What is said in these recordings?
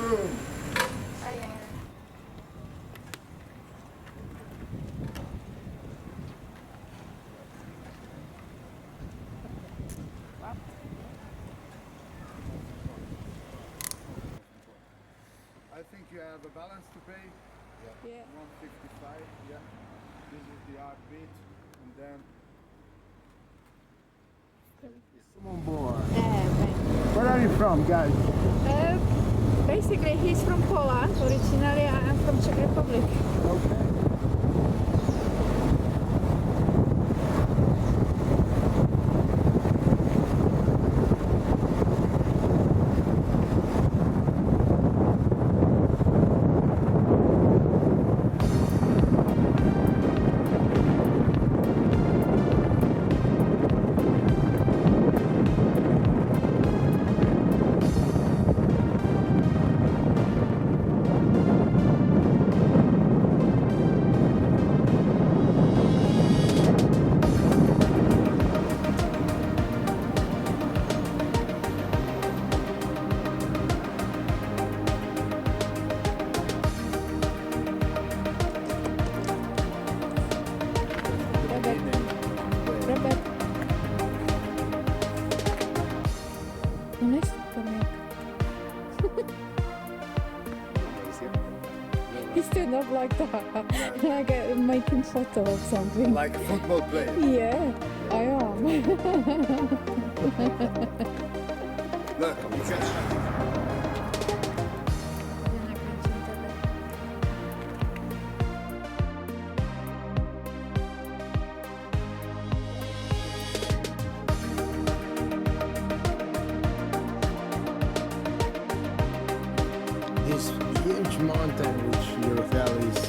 Boom! I think you have a balance to pay. Yeah. 155. Yeah. This is the heartbeat, and then come on board. Where are you from, guys? Basically, he's from Poland. Originally, I'm from Czech Republic. Okay. Nice to make. He stood up like that, like making photo of something. Like a football player. Yeah, I am. Look, you can. This huge mountain which Eurofell is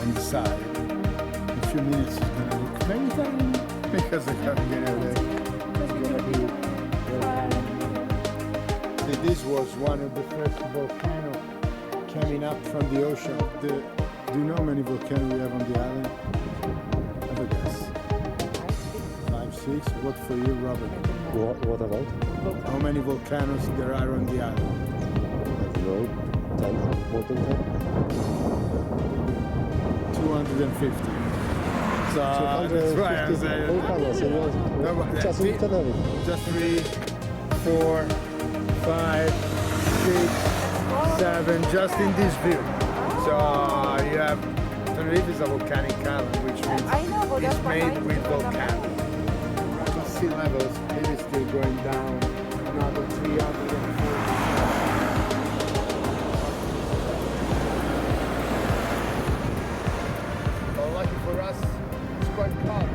on the side, in a few minutes is going to look very tiny because the car get out there. This was one of the first volcanoes coming up from the ocean. Do you know how many volcanoes we have on the island? Have a guess. 5, 6. What for you, Robert? What about? How many volcanoes there are on the island? I don't know. 10, more than 10? 250. So that's why I'm saying. Vulcano, No, just in Tenerife. Just 3, 4, 5, 6, 7, just in this view. So you have Tenerife is a volcanic island, which means I know, but it's that's made what with volcanoes. The sea levels, it is still going down another 340. Well, lucky for us, it's quite calm.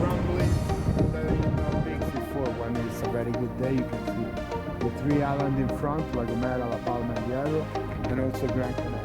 Rumbling, not big before. When it's a very good day, you can see the 3 islands in front, La Gomera, La Palma, and Hierro, and also Gran Canaria.